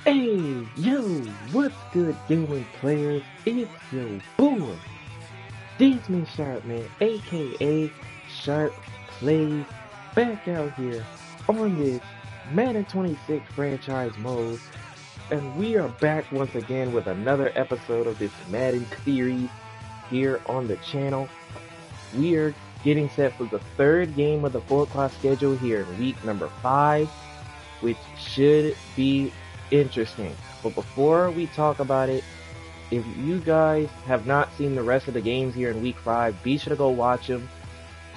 Hey, yo, what's good, gaming players? It's your boy, Desmond Sharpman, aka Sharp Plays, back out here on this Madden 26 franchise mode, and we are back once again with another episode of this Madden series here on the channel. We are getting set for the third game of the 4 o'clock schedule here in week number 5, which should be interesting. But before we talk about it, if you guys have not seen the rest of the games here in week 5, be sure to go watch them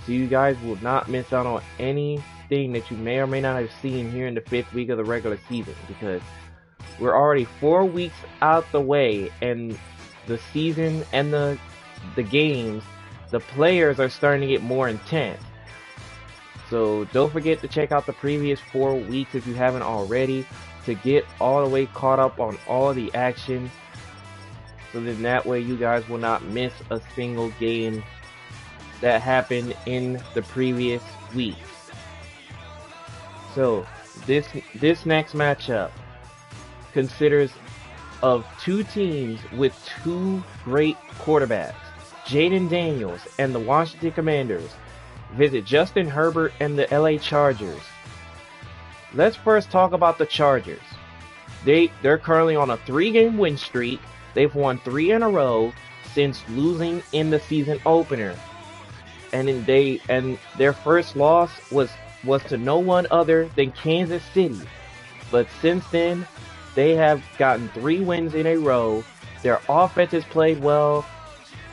so you guys will not miss out on anything that you may or may not have seen here in the 5th week of the regular season, because we're already 4 weeks out the way, and the season and the games, the players are starting to get more intense. So don't forget to check out the previous 4 weeks if you haven't already, to get all the way caught up on all the action, so then that way you guys will not miss a single game that happened in the previous weeks. So this next matchup considers of 2 teams with 2 great quarterbacks, Jayden Daniels and the Washington Commanders visit Justin Herbert and the LA Chargers. Let's first talk about the Chargers. They're currently on a 3-game win streak. They've won 3 in a row since losing in the season opener. And their first loss was to no one other than Kansas City. But since then, they have gotten 3 wins in a row. Their offense has played well.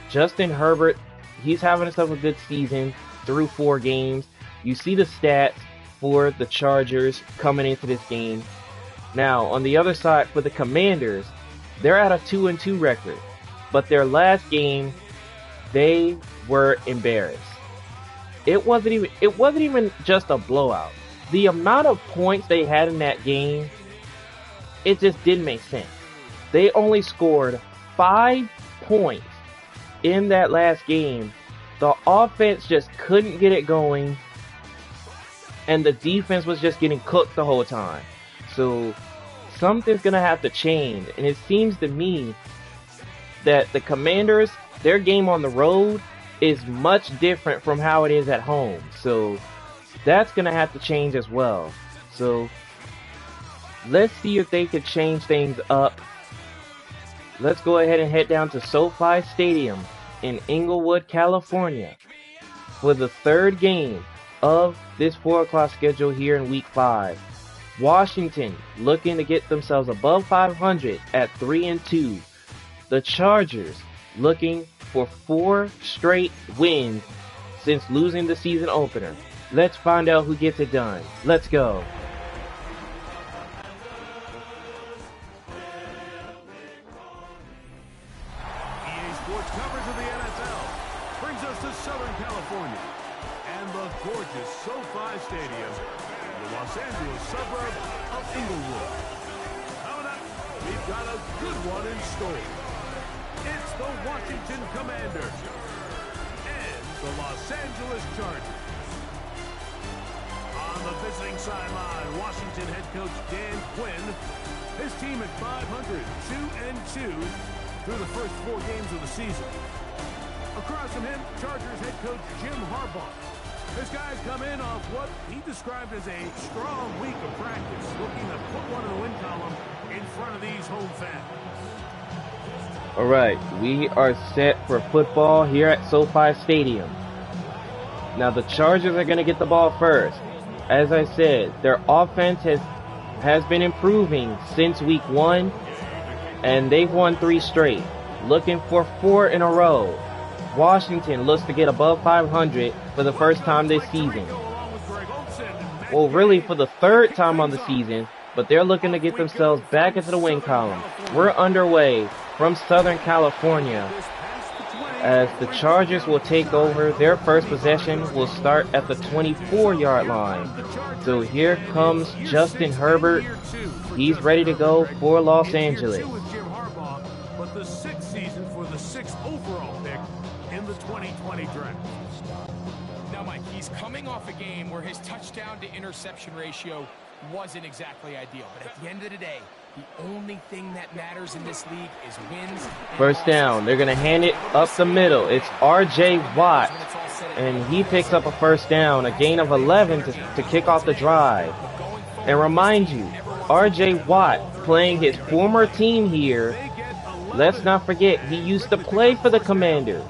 Justin Herbert, he's having himself a good season through 4 games. You see the stats for the Chargers coming into this game. Now, on the other side, for the Commanders, they're at a 2-2 record, but their last game, they were embarrassed. It wasn't even just a blowout. The amount of points they had in that game, it just didn't make sense. They only scored 5 points in that last game. The offense just couldn't get it going, and the defense was just getting cooked the whole time. So something's going to have to change, and it seems to me that the Commanders, their game on the road is much different from how it is at home. So that's going to have to change as well. So let's see if they could change things up. Let's go ahead and head down to SoFi Stadium in Inglewood, California for the 3rd game of this 4 o'clock schedule here in week 5. Washington looking to get themselves above 500 at 3-2. The Chargers looking for 4 straight wins since losing the season opener. Let's find out who gets it done. Let's go. EA Sports coverage of the NFL brings us to Southern California and the gorgeous SoFi Stadium, the Los Angeles suburb of Inglewood. Coming up, we've got a good one in store. It's the Washington Commanders and the Los Angeles Chargers. On the visiting sideline, Washington head coach Dan Quinn. His team at 500, 2-2 through the first 4 games of the season. Across from him, Chargers head coach Jim Harbaugh. This guy's come in off what he described as a strong week of practice, looking to put one in the win column in front of these home fans. All right, we are set for football here at SoFi Stadium. Now the Chargers are going to get the ball first. As I said, their offense has been improving since week 1, and they've won 3 straight, looking for 4 in a row. Washington looks to get above 500 for the first time this season. Well, really for the 3rd time on the season, but they're looking to get themselves back into the win column. We're underway from Southern California as the Chargers will take over. Their first possession will start at the 24-yard line. So here comes Justin Herbert. He's ready to go for Los Angeles. But the 6th season for the 6th overall pick in the 2020 draft. Now, Mike, he's coming off a game where his touchdown to interception ratio wasn't exactly ideal. But at the end of the day, The only thing that matters in this league is wins. First down. They're going to hand it up the middle. It's R.J. Watt, and he picks up a first down, a gain of 11 to kick off the drive. And remind you, R.J. Watt playing his former team here. Let's not forget, he used to play for the Commanders.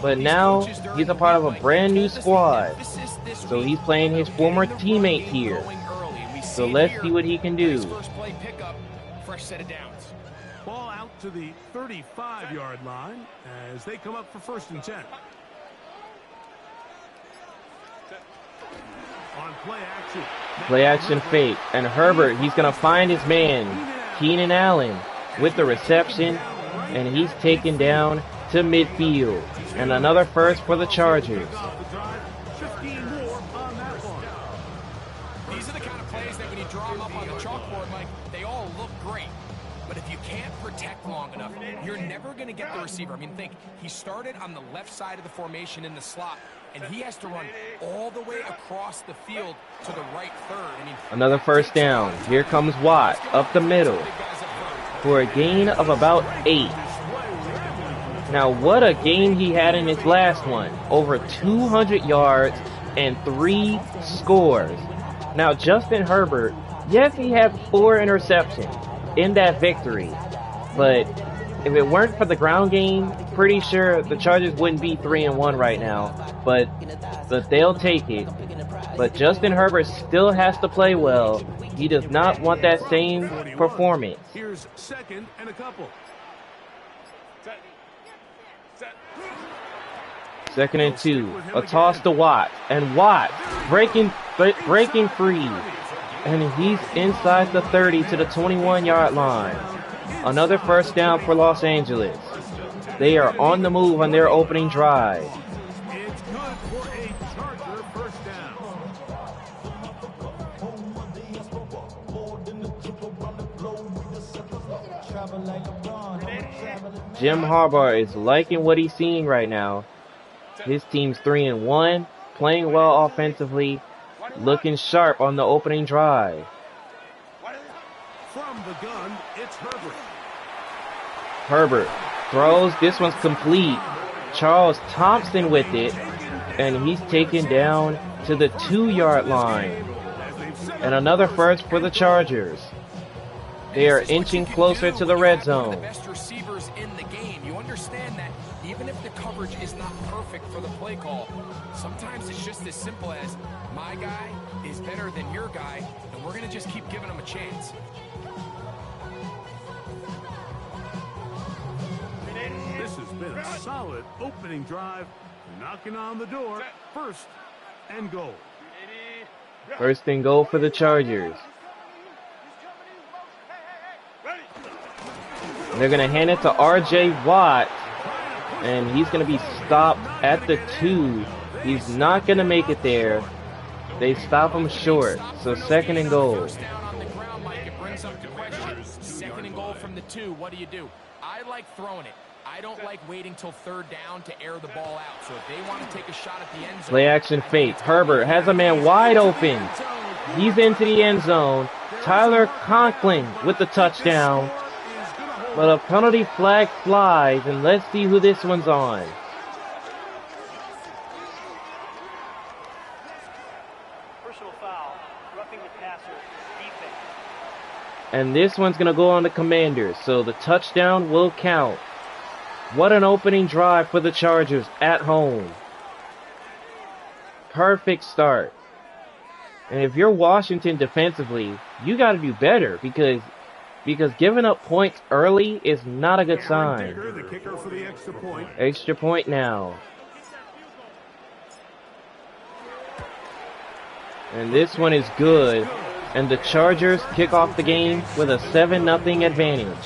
But now he's a part of a brand new squad. So he's playing his former teammate here. So let's see what he can do. Fresh set of downs. Ball out to the 35-yard line as they come up for 1st and 10. On play action fake. And Herbert, he's going to find his man, Keenan Allen, with the reception. And he's taken down to midfield. And another first for the Chargers. These are the kind of plays that when you draw them up on the chalkboard, Mike, they all look great. But if you can't protect long enough, you're never going to get the receiver. I mean, think, he started on the left side of the formation in the slot, and he has to run all the way across the field to the right third. I mean, another first down. Here comes Watt up the middle for a gain of about 8. Now, what a game he had in his last one. Over 200 yards and 3 scores. Now, Justin Herbert, yes, he had 4 interceptions in that victory. But if it weren't for the ground game, pretty sure the Chargers wouldn't be 3-1 right now. But they'll take it. But Justin Herbert still has to play well. He does not want that same performance. Here's 2nd and a couple. 2nd and 2. A toss to Watt. And Watt breaking free. And he's inside the 30 to the 21-yard line. Another first down for Los Angeles. They are on the move on their opening drive. It's good for a Charger first down. Jim Harbaugh is liking what he's seeing right now. His team's 3-1, playing well offensively, looking sharp on the opening drive. From the gun, it's Herbert. Herbert throws. This one's complete. Charles Thompson with it, and he's taken down to the 2-yard line. And another first for the Chargers. They are inching closer to the red zone. The best receivers in the game. You understand that even if the coverage is not perfect for the play call, sometimes it's just as simple as my guy is better than your guy, and we're going to just keep giving him a chance. This has been a solid opening drive, knocking on the door. 1st and goal. 1st and goal for the Chargers. They're going to hand it to R.J. Watt, and he's going to be stopped at the 2. He's not going to make it there. They stop him short, so 2nd and goal. Down on the ground, Mike, it brings up the question. 2nd and goal from the 2. What do? I like throwing it. I don't like waiting till 3rd down to air the ball out. So if they want to take a shot at the end zone, Play action fake. Herbert has a man wide open. He's into the end zone. Tyler Conklin with the touchdown. But a penalty flag flies, and let's see who this one's on. Personal foul, roughing the passer, defense. And this one's going to go on the Commanders, so the touchdown will count. What an opening drive for the Chargers at home. Perfect start. And if you're Washington defensively, you got to do better because giving up points early is not a good sign. Digger, the kicker for the extra point. Extra point now. And this one is good. And the Chargers kick off the game with a 7-0 advantage.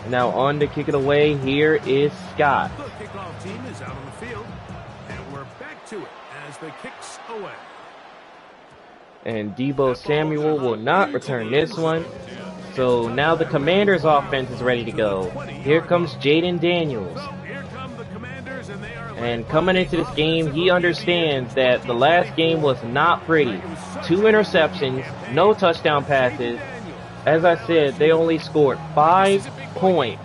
Now on to kick it away, here is Scott. The kickoff team is out on the field, and we're back to it as the kick's away. And Deebo Samuel will not return this one. So now the Commanders offense is ready to go. Here comes Jaden Daniels. And coming into this game, he understands that the last game was not pretty. 2 interceptions, no touchdown passes. As I said, they only scored 5 points.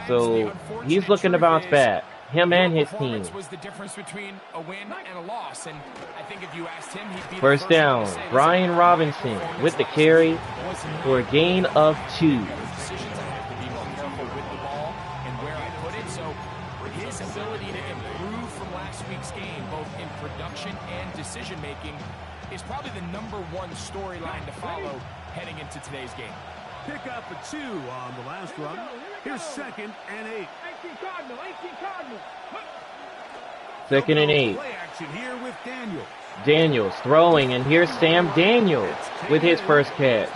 So he's looking to bounce back. Him and his team. First down, Brian Robinson with the carry for a gain of 2. His ability to improve from last week's game, both in production and decision making, is probably the #1 storyline to follow heading into today's game. Pick up a 2 on the last run. Here's 2nd and 8. 2nd and 8. Play action here with Daniels. Daniels throwing, and here's Sam Daniels with his first catch.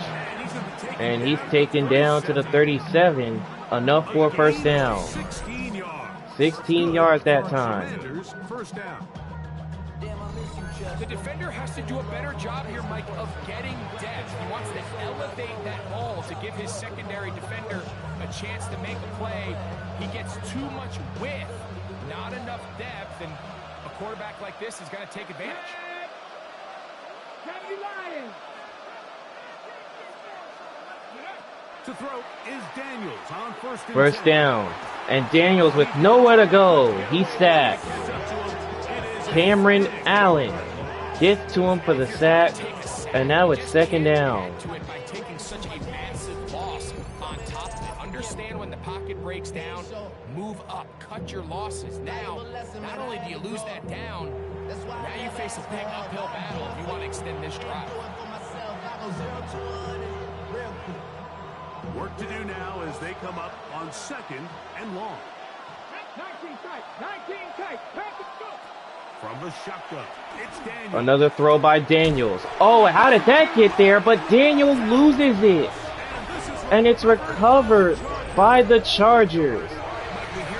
And he's taken down to the 37, enough for a first down. 16 yards that time. First down. The defender has to do a better job here, Mike, of getting depth. He wants to elevate that ball to give his secondary defender a chance to make a play. He gets too much width, not enough depth, and a quarterback like this is going to take advantage. To throw is Daniels on first down. And Daniels with nowhere to go. He's sacked. Cameron Allen gets to him for the sack. And now it's 2nd down. By taking such a massive loss on top of it. Understand when the pocket breaks down, move up, cut your losses. Now, not only do you lose that down, now you face a big uphill battle if you want to extend this drive. Work to do now as they come up on 2nd and long. 19 tight. From the shotgun, it's Daniels. Another throw by Daniels. Oh, how did that get there? But Daniels loses it. And it's recovered by the Chargers.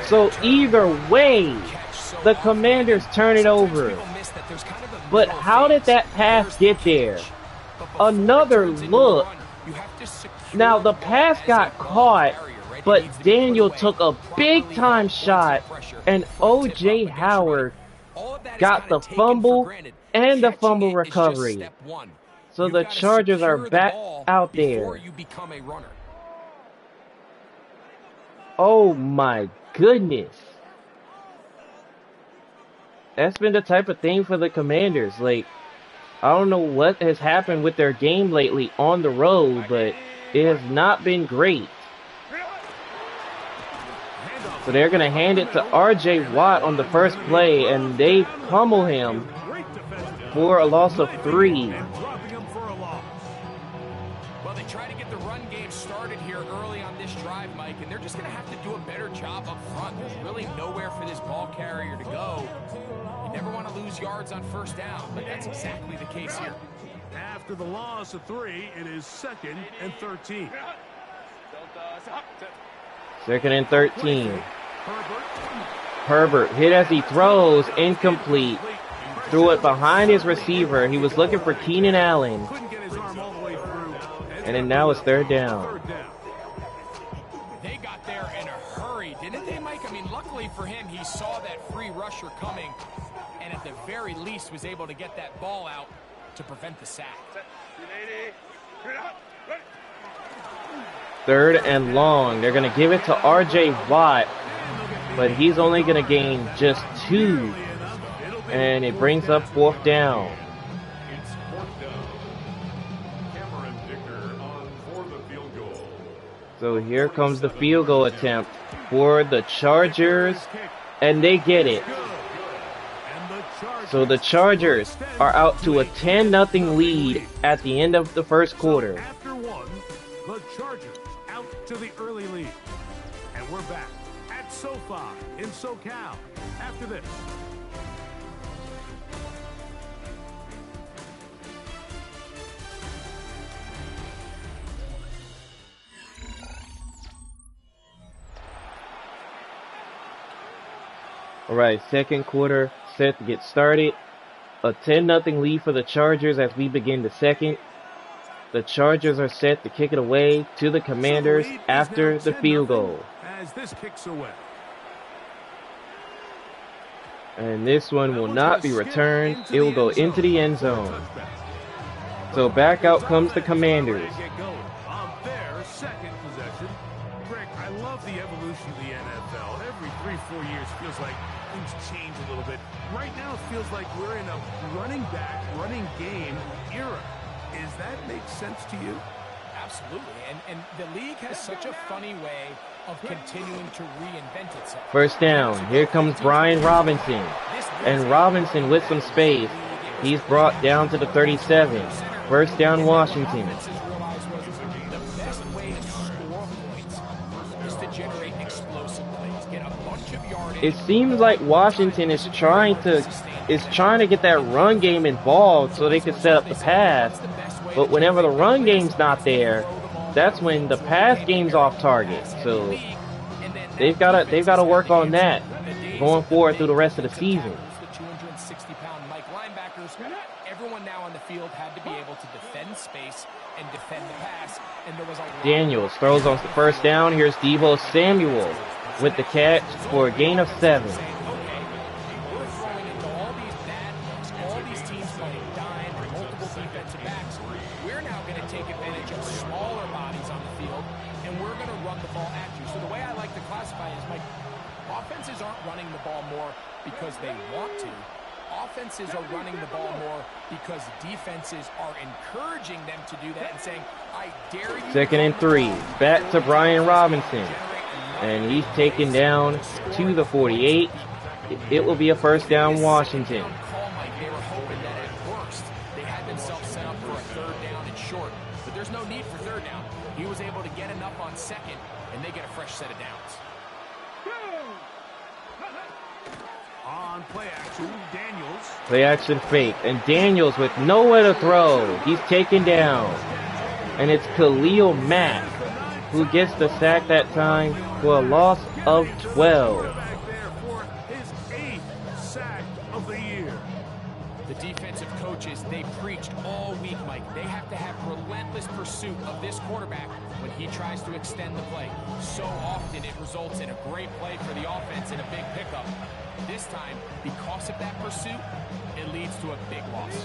So either way, the Commanders turn it over. But how did that pass get there? Another look. Now, the pass got caught, but Daniel took a big-time shot, and O.J. Howard got the fumble and the fumble recovery. So the Chargers are back out there. Oh, my goodness. That's been the type of thing for the Commanders. Like, I don't know what has happened with their game lately on the road, but it has not been great. So they're going to hand it to R.J. Watt on the first play, and they pummel him for a loss of 3. Well, they try to get the run game started here early on this drive, Mike, and they're just going to have to do a better job up front. There's really nowhere for this ball carrier to go. You never want to lose yards on first down, but that's exactly the case here. After the loss of 3, it is 2nd and 13. 2nd and 13. Herbert hit as he throws, incomplete. Threw it behind his receiver. He was looking for Keenan Allen. And then now it's 3rd down. They got there in a hurry, didn't they, Mike? I mean, luckily for him, he saw that free rusher coming, and at the very least was able to get that ball out to prevent the sack. 3rd and long. They're going to give it to R.J. Watt, but he's only going to gain just 2. And it brings up 4th down. So here comes the field goal attempt for the Chargers, and they get it. So the Chargers are out to a 10-0 lead at the end of the first quarter. After 1, the Chargers out to the early lead. And we're back at SoFi in SoCal after this. All right, second quarter set to get started. a 10-0 lead for the Chargers as we begin the second. The Chargers are set to kick it away to the Commanders after the field goal. As this kicks away. And this one will not be returned. It will go into the end zone. So back out comes the Commanders. On their second possession. Greg, I love the evolution of the NFL. Every 3-4 years feels like things change a little bit. Right now it feels like we're in a running back, running game era. Does that make sense to you? Absolutely. And the league has such a funny way of continuing to reinvent itself. First down. Here comes Brian Robinson. And Robinson with some space. He's brought down to the 37. First down, Washington. The best way to score points is to generate explosive plays. Get a bunch of yardage. It seems like Washington is trying to get that run game involved so they can set up the pass. But whenever the run game's not there, that's when the pass game's off target. So they've got to work on that going forward through the rest of the season. The 260-pound Mike linebackers, everyone now on the field had to be able to defend space and defend the pass. And there was a Daniels throws on the first down. Here's Deebo Samuel with the catch for a gain of 7. Offenses aren't running the ball more because they want to. Offenses are running the ball more because defenses are encouraging them to do that and saying, I dare you. Second and 3. Back to Brian Robinson. And he's taken down to the 48. It will be a first down, Washington. They were hoping that at worst they had themselves set up for a third down and short. But there's no need for third down. He was able to get enough on second, and they get a fresh set of downs. On play action, Daniels. Play action fake. And Daniels with nowhere to throw. He's taken down. And it's Khalil Mack who gets the sack that time for a loss of 12. Back there for his 8th sack of the year. The defensive coaches, they preached all week, Mike. They have to have relentless pursuit of this quarterback when he tries to extend the play. So often it results in a great play for the offense and a big pickup. This time, because of that pursuit, it leads to a big loss.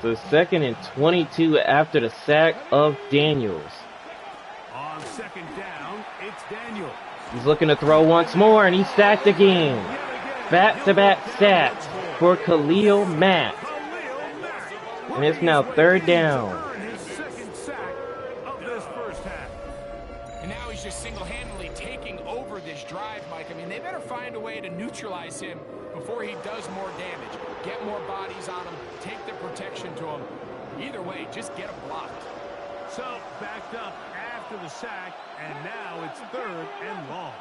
So second and 22 after the sack of Daniels. On second down, it's Daniels. He's looking to throw once more, and he's sacked again. Back-to-back sacks for Khalil Mack. And it's now third down. His second sack of this first half. And now he's just single-handedly taking over this drive, Mike. I mean, they better find a way to neutralize him before he does more damage. Get more bodies on him, take the protection to him. Either way, just get him blocked. So, backed up after the sack, and now it's third and long.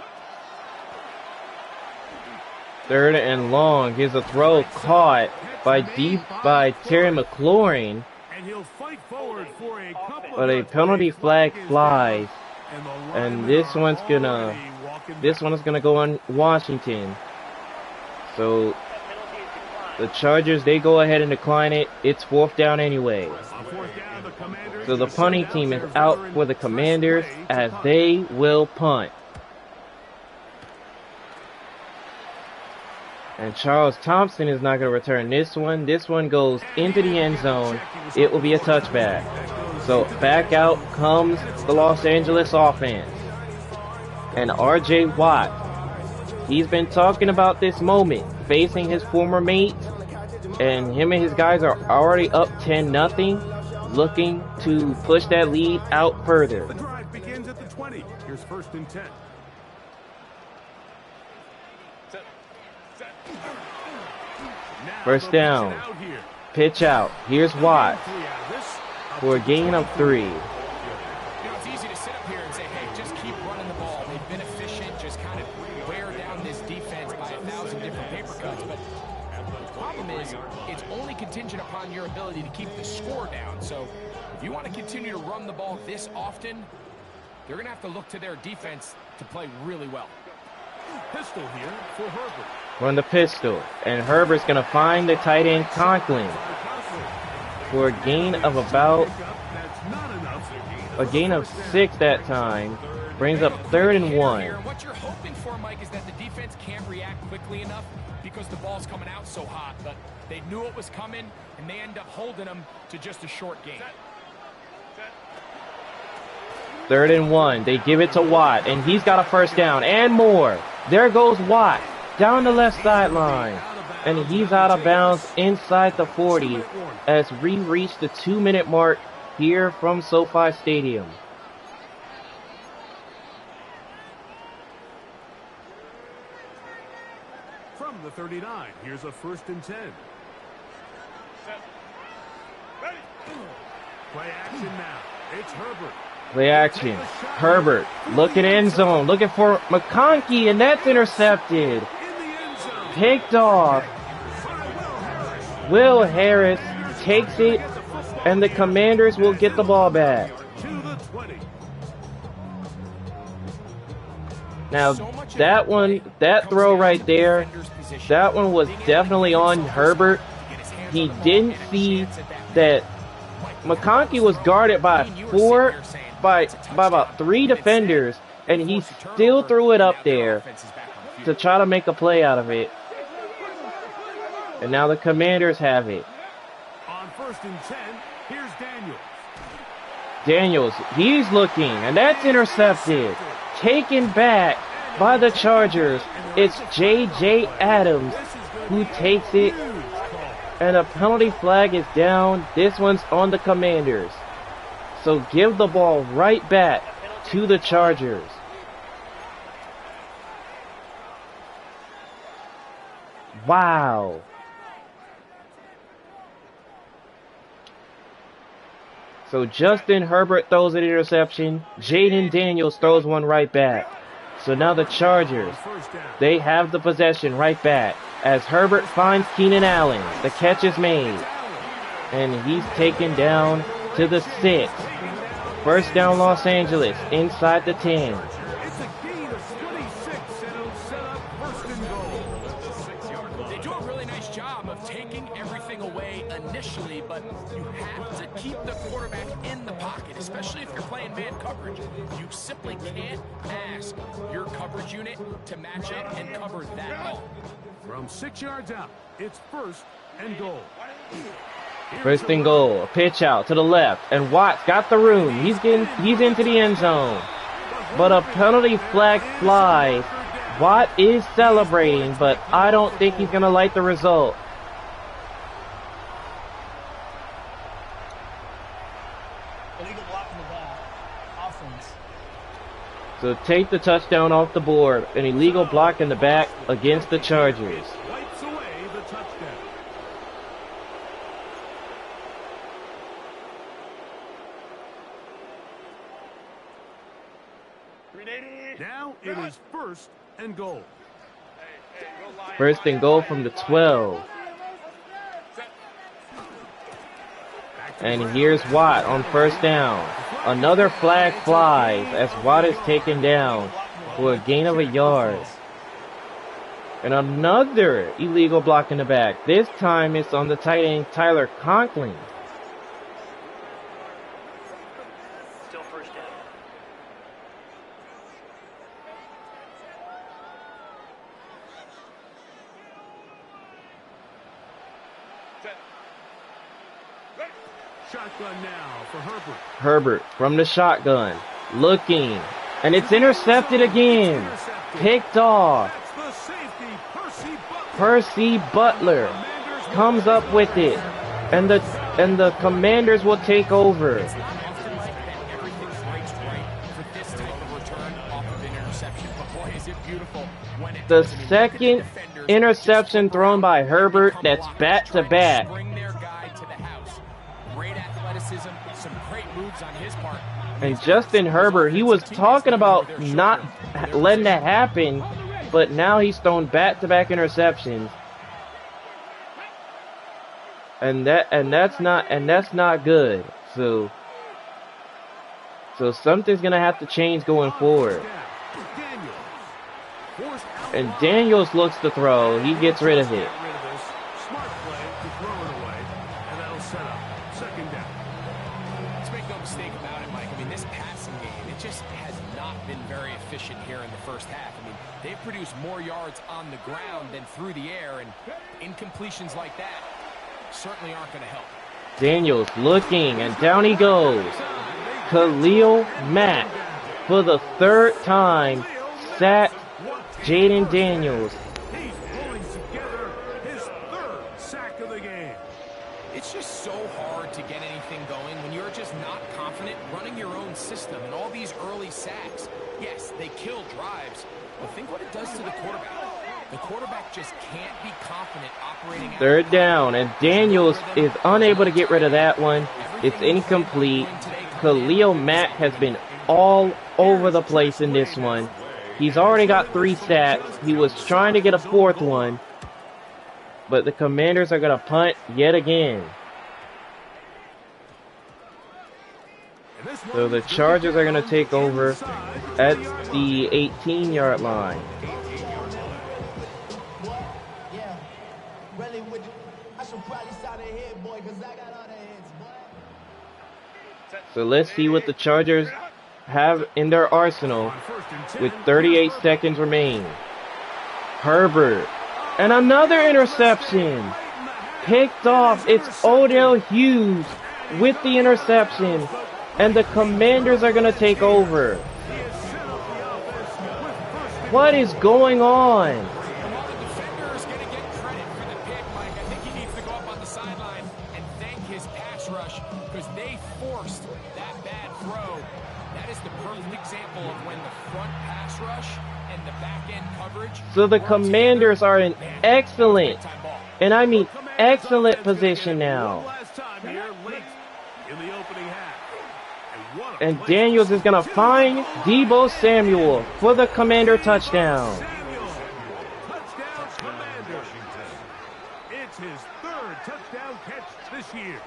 Third and long. Here's a throw caught by Terry McLaurin. And he'll fight forward for a couple But a of penalty flag flies. and And this one's gonna go on Washington. So the Chargers, they go ahead and decline it. It's fourth down anyway. So the punting team is out for the Commanders as they will punt. And Charles Thompson is not going to return this one. This one goes into the end zone. It will be a touchback. So back out comes the Los Angeles offense. And R.J. Watt, he's been talking about this moment, facing his former mate. And him and his guys are already up 10-0, looking to push that lead out further. The drive begins at the 20. Here's first and 10. First down. Pitch out. Here's Watt for a gain of 3. You know, it's easy to sit up here and say, hey, just keep running the ball. They've been efficient, just kind of wear down this defense by 1,000 different paper cuts. But the problem is, it's only contingent upon your ability to keep the score down. So if you want to continue to run the ball this often, they're going to have to look to their defense to play really well. Pistol here for Herbert. Run the pistol. And Herbert's going to find the tight end Conklin for a gain of about a gain of 6 that time. Brings up 3rd and 1. What you're hoping for, Mike, is that the defense can't react quickly enough because the ball's coming out so hot. But they knew it was coming, and they end up holding them to just a short gain. 3rd and 1. They give it to Watt, and he's got a first down and more. There goes Watt down the left sideline, and he's out of bounds inside the 40 as we reach the 2-minute mark here from SoFi Stadium. From the 39, here's a 1st and 10. Play action now. It's Herbert. Play action. Herbert looking end zone, looking for McConkey, and that's intercepted. In the end zone. Picked off. Will Harris takes it, and the Commanders will get the ball back. To the 20. Now, that throw right there, that one was definitely on Herbert. He didn't see that McConkey was guarded by about 3 defenders, and he still threw it up there to try to make a play out of it. And now the Commanders have it. On 1st and 10, here's Daniels. Daniels, he's looking, and that's intercepted. Taken back by the Chargers. It's J.J. Adams who takes it, and a penalty flag is down. This one's on the Commanders. So give the ball right back to the Chargers. Wow. So Justin Herbert throws an interception. Jaden Daniels throws one right back. So now the Chargers, they have the possession right back as Herbert finds Keenan Allen. The catch is made, and he's taken down to the 6. First down Los Angeles inside the 10. It's a gain of 26, and it'll set up 1st and goal. They do a really nice job of taking everything away initially, but you have to keep the quarterback in the pocket, especially if you're playing man coverage. You simply can't ask your coverage unit to match up and cover that all. From 6 yards out, it's 1st and goal. 1st and goal. A pitch out to the left, and Watt's got the room. He's into the end zone, but a penalty flag flies. Watt is celebrating, but I don't think he's gonna like the result. Illegal block in the back. Offense. So take the touchdown off the board. An illegal block in the back against the Chargers. Wipes away the touchdown. Now it is 1st and goal. 1st and goal from the 12. And here's Watt on 1st down. Another flag flies as Watt is taken down for a gain of a yard. And another illegal block in the back. This time it's on the tight end Tyler Conklin. Still 1st down. Shotgun now for Herbert. Herbert from the shotgun. Looking. And it's intercepted again. Picked off. That's the safety, Percy Butler comes up with it. And the Commanders will take over. It's not often like that everything breaks right for this type of return off of an interception. But boy, is it beautiful when it The does. I mean, second look at the defenders interception just thrown by Herbert, come that's wide, back to trying back. Bring their guy to the house. Great athleticism, some great moves on his part. And Justin Herbert, he was talking about not letting that happen, but now he's thrown back-to-back interceptions. And that's not good. So something's gonna have to change going forward. Daniels forced And Daniels looks to throw. He gets rid of it. Smart play to throw it away, and that'll set up second down. Let's make no mistake about it, Mike. I mean, this passing game, it just has not been very efficient here in the first half. I mean, they've produced more yards on the ground than through the air, and incompletions like that certainly aren't going to help. Daniels looking, and down he goes. Khalil Mack, for the third time, sacked Jayden Daniels. He's pulling together his third sack of the game. It's just so hard to get anything going when you're just not confident running your own system, and all these early sacks, yes, they kill drives, but think what it does to the quarterback. The quarterback just can't be confident operating out. Third down, and Daniels is unable to get rid of that one. It's incomplete. Khalil Mack has been all over the place in this one. He's already got 3 sacks. He was trying to get a 4th one, but the Commanders are going to punt yet again. So the Chargers are going to take over at the 18-yard line. Yeah. Really, I should probably start a head, boy, because I got all the heads, boy. So let's see what the Chargers have in their arsenal with 38 seconds remaining. Herbert, and another interception. Picked off. It's Odell Hughes with the interception, and the Commanders are going to take over. What is going on? Well, the defender is going to get credit for the pick, Mike. I think he needs to go up on the sideline and thank his pass rush because they forced that bad throw. That is the perfect example of when the front pass rush and the back end coverage. So the Commanders are in excellent, and I mean excellent position now. Last time here late in the opening half. And Daniels is going to find Deebo Samuel for the Commander touchdown. Touchdown, Commanders. It's his 3rd touchdown catch this year.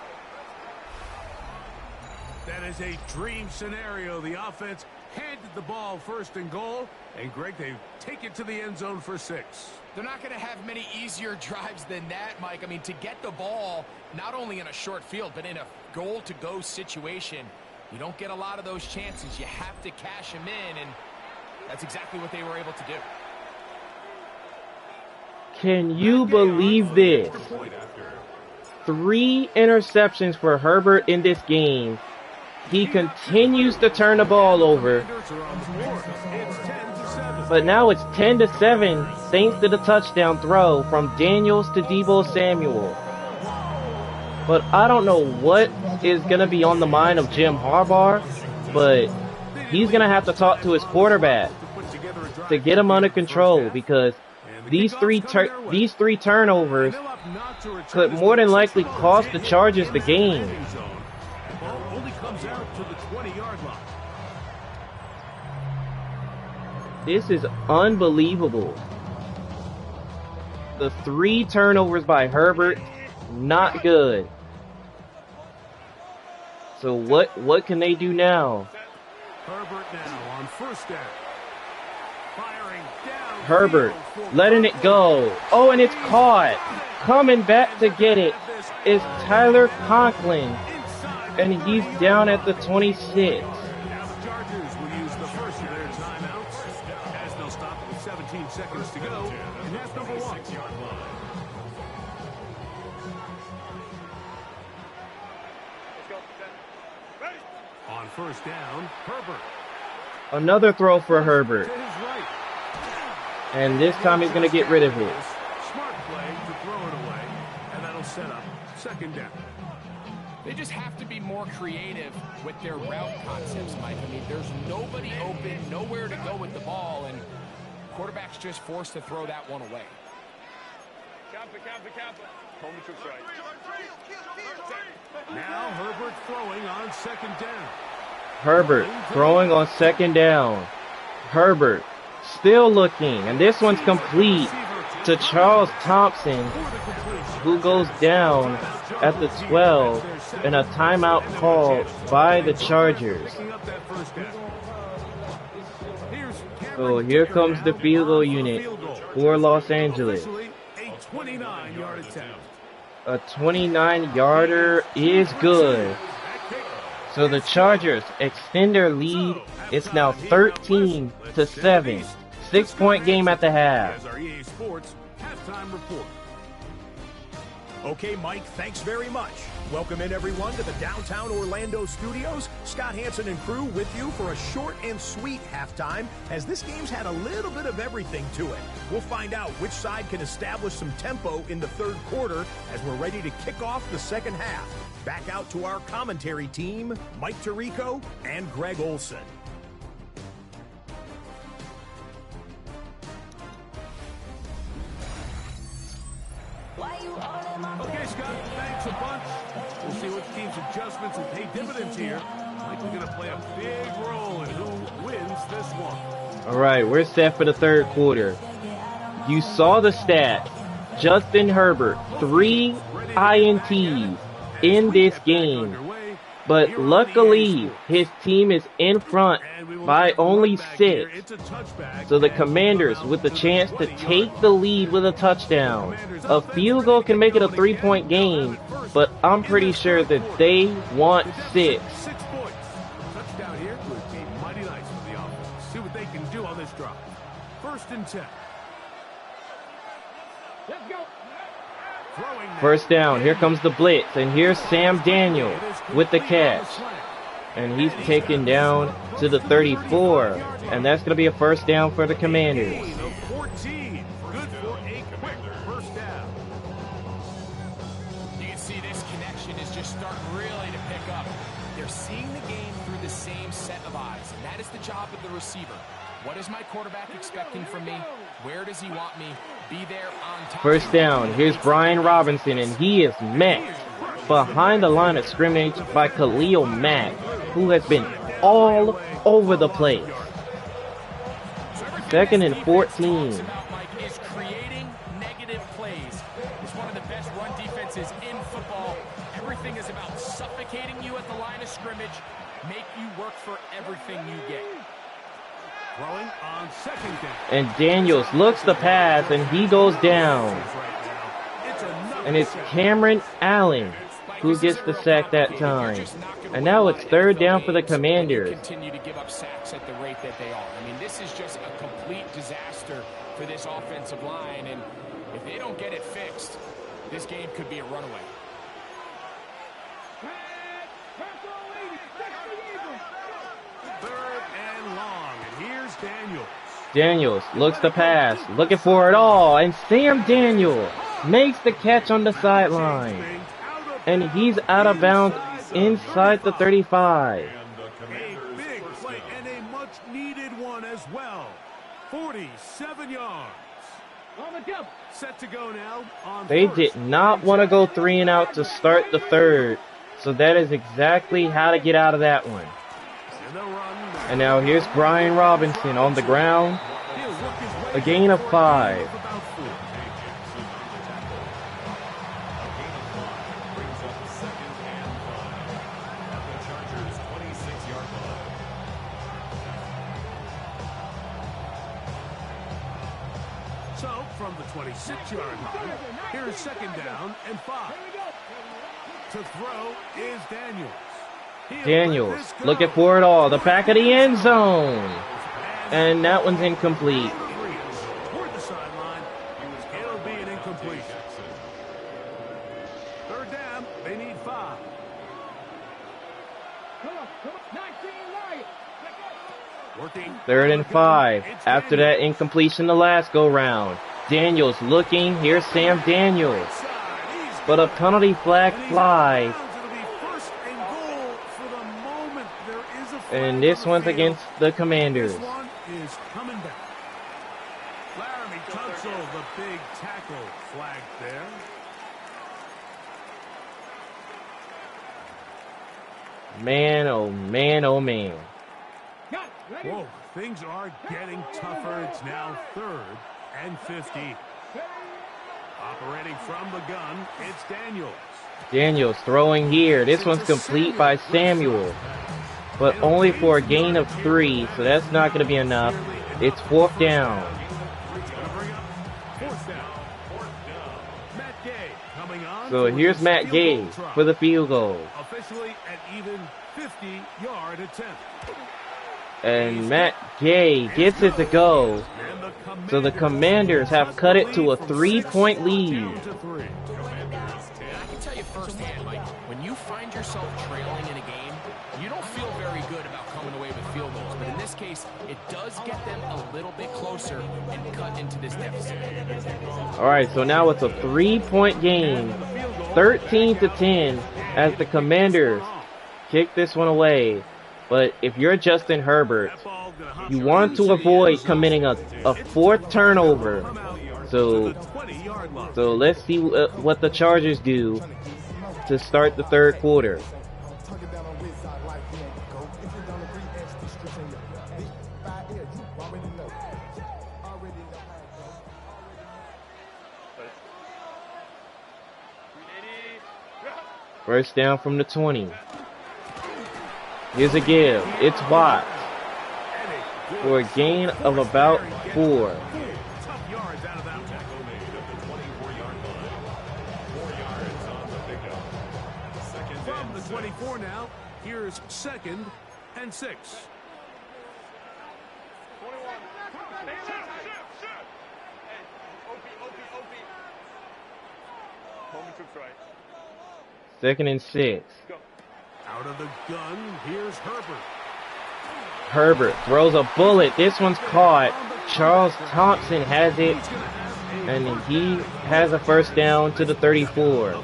That is a dream scenario. The offense handed the ball 1st and goal, and Greg, they take it to the end zone for 6. They're not going to have many easier drives than that, Mike. I mean, to get the ball not only in a short field, but in a goal-to-go situation, you don't get a lot of those chances. You have to cash them in, and that's exactly what they were able to do. Can you believe this? 3 interceptions for Herbert in this game. He continues to turn the ball over. But now it's 10-7 thanks to the touchdown throw from Daniels to Deebo Samuel. But I don't know what is going to be on the mind of Jim Harbaugh, but he's going to have to talk to his quarterback to get him under control, because these three turnovers could more than likely cost the Chargers the game. Ball only comes out to the 20-yard line. This is unbelievable. The 3 turnovers by Herbert, not good. So what can they do now? Herbert now on 1st down. Firing down. Herbert letting it go. Oh, and it's caught. Coming back to get it is Tyler Conklin, and he's down at the 26. Now the Chargers will use the first of their timeouts as they'll stop with 17 seconds to go in half number 1. On 1st down, Herbert. Another throw for Herbert, To his right. and this time he's going to get rid of it. Smart play to throw it away, and that'll set up 2nd down. They just have to be more creative with their route concepts, Mike. I mean, there's nobody open, nowhere to go with the ball, and quarterback's just forced to throw that one away. Now Herbert throwing on 2nd down. Herbert throwing on 2nd down. Herbert still looking, and this one's complete to Charles Thompson, who goes down at the 12, and a timeout called by the Chargers. So here comes the field goal unit. for Los Angeles. Officially a 29-yard attempt. A 29-yarder is good. So the Chargers extend their lead. It's now 13-7. 6-point game at the half. As our EA Sports halftime report. Okay, Mike, thanks very much. Welcome in, everyone, to the downtown Orlando studios. Scott Hansen and crew with you for a short and sweet halftime, as this game's had a little bit of everything to it. We'll find out which side can establish some tempo in the third quarter as we're ready to kick off the second half. Back out to our commentary team, Mike Tirico and Greg Olson. Okay, Scott, thanks a bunch. We'll see what team's adjustments will pay dividends here. Likely going to play a big role in who wins this one. All right, we're set for the third quarter. You saw the stats. Justin Herbert, 3 INTs in this game. But luckily, his team is in front by only 6. So the Commanders with the chance to take the lead with a touchdown. A field goal can make it a 3-point game, but I'm pretty sure that they want 6. 6 points. Touchdown here would be mighty nice for the offense. See what they can do on this drive. 1st and 10. Let's go. First down, here comes the blitz, and here's Sam Daniel with the catch. And he's taken down to the 34, and that's going to be a first down for the Commanders. 14. Good for a quick first down. You can see this connection is just starting really to pick up. They're seeing the game through the same set of eyes, and that is the job of the receiver. What is my quarterback expecting from me? Where does he want me? Be there on time. First down, here's Brian Robinson, and he is met behind the line of scrimmage by Khalil Mack, who has been all over the place. 2nd and 14. Is creating negative plays. It's one of the best run defenses in football. Everything is about suffocating you at the line of scrimmage, make you work for everything you get. Throwing on 2nd down. And Daniels looks the pass, and he goes down. And it's Cameron Allen who gets the sack that time. And now it's 3rd down for the Commanders. Continue to give up sacks at the rate that they are. I mean, this is just a complete disaster for this offensive line, and if they don't get it fixed, this game could be a runaway. Third and long, and here's Daniels. Daniels looks the pass, looking for it all, and Sam Daniel makes the catch on the sideline. And he's out of bounds inside the 35. A big play and a much-needed one as well. 47 yards. Set to go now on They 1st. did not want to go 3 and out to start the third. So that is exactly how to get out of that one. And they'll run. And now here's Brian Robinson on the ground. He'll work his way A gain of 5. about 4. So, from the 26-yard line, here's 2nd down and 5. To throw is Daniels. He'll let Daniels this go. looking for it all. The back of the end zone. And that one's incomplete. Toward the sideline, it'll be an incompletion. 3rd down, they need 5. Working. 3rd and 5. After that incompletion the last go round. Daniels looking. Here's Sam Daniels. But a penalty flag flies. And this one's against the Commanders. This one is coming back. Laramie Tunsil, the big tackle, flagged there. Man, oh man, oh man. Whoa, things are getting tougher. It's now 3rd and 50. Operating from the gun, it's Daniels. Daniels throwing here. This one's complete by Samuel. But only for a gain of 3, so that's not going to be enough. It's 4th down. Matt Gay coming on. So here's Matt Gay for the field goal. Officially an even 50-yard attempt. And Matt Gay gets it to go. So the Commanders have cut it to a 3-point lead. And I can tell you firsthand, Mike, when you find yourself trailing in a game, you don't feel very good about coming away with field goals. But in this case, it does get them a little bit closer and cut into this deficit. All right, so now it's a 3-point game, 13-10, as the Commanders kick this one away. But if you're Justin Herbert, you want to avoid committing a fourth turnover. So let's see what the Chargers do to start the third quarter. First down from the 20. Here's a give. It's Watts for a gain of about 4. Tough yards out of that tackle made at the 24-yard line. 4 yards on the pickup. From the 24 now, here's 2nd and 6. Second and 6. Out of the gun, here's Herbert. Herbert throws a bullet. This one's caught. Charles Thompson has it, and he has a first down to the 34.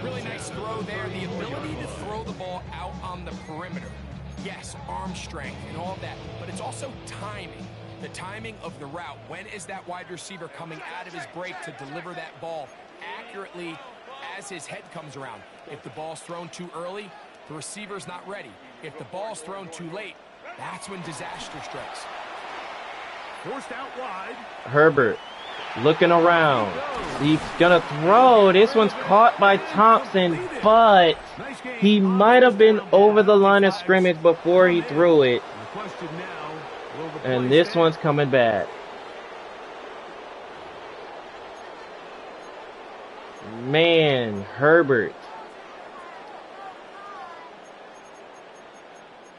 Really nice throw there. The ability to throw the ball out on the perimeter. Yes, arm strength and all that, but it's also timing. The timing of the route. When is that wide receiver coming out of his break to deliver that ball accurately as his head comes around? If the ball's thrown too early, the receiver's not ready. If the ball's thrown too late, that's when disaster strikes. Forced out wide. Herbert looking around. He's gonna throw. This one's caught by Thompson, but he might have been over the line of scrimmage before he threw it. The question now, will the And play this stand? one's coming back. Man, Herbert.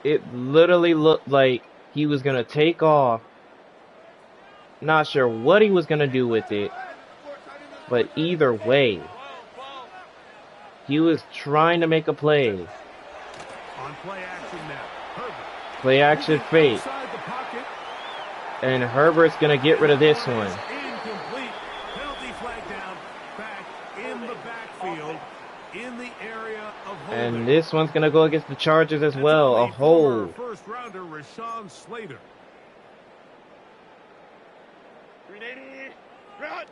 It literally looked like he was going to take off. Not sure what he was going to do with it. But either way, he was trying to make a play. On play action now. Herbert. Play action fake. Inside the pocket. And Herbert's going to get rid of this one. Incomplete. Penalty flag down. Back in the backfield. In the area of holding. And this one's going to go against the Chargers as well. A hold. First rounder Rashawn Slater. 380. Run.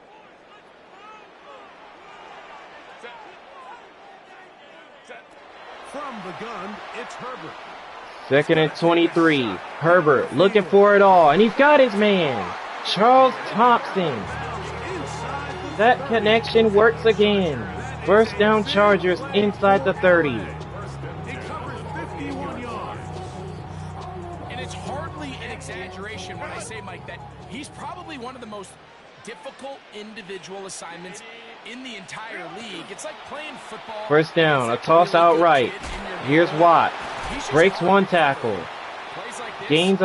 From the gun, it's Herbert. Second and 23. Herbert looking for it all. And he's got his man. Charles Thompson. That connection works again. First down Chargers inside the 30. He covers 51 yards. And it's hardly an exaggeration when I say, Mike, that he's probably one of the most difficult individual assignments in the entire league. It's like playing football. First down, a toss out right. Here's Watt. Breaks one tackle. Gains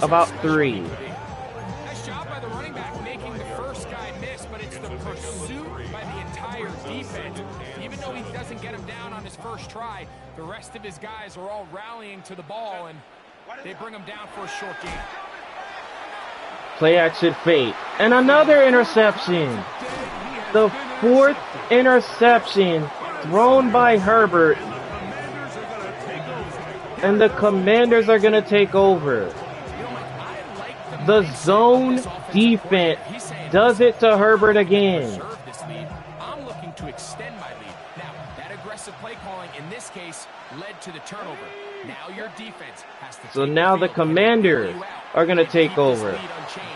about 3. Nice job by the running back making the first guy miss, but it's the pursuit by the entire defense. Even though he doesn't get him down on his first try, the rest of his guys are all rallying to the ball, and they bring him down for a short gain. Play action fake. And another interception. The 4th interception thrown by Herbert. And the Commanders are going to take over. The zone defense does it to Herbert again. I'm looking to extend my lead. Now, that aggressive play calling in this case led to the turnover. Now your defense has to. So now the Commanders are going to take over.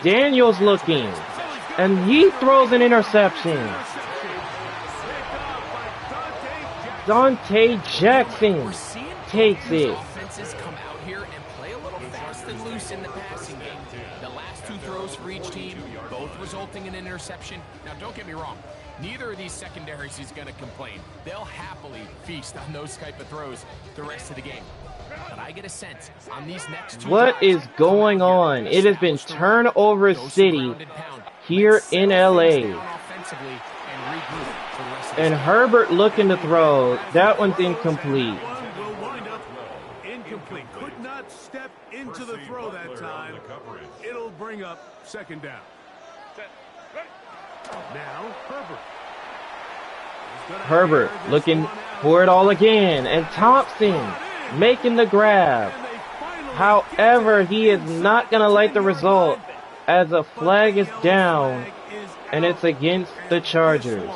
Daniels looking. And he throws an interception. Dante Jackson takes it. Offenses come out here and play a little fast and loose in the passing game. The last 2 throws for each team, both resulting in an interception. Now, don't get me wrong. Neither of these secondaries is going to complain. They'll happily feast on those type of throws the rest of the game. But I get a sense on these next two What is going on? It has been turnover city here in LA. And Herbert looking to throw. That one's incomplete. Will wind up incomplete. Could not step into the throw that time. It'll bring up second down. Now Herbert looking for it all again. And Thompson making the grab. However, he is not going to like the result as a flag is down. And it's against the Chargers.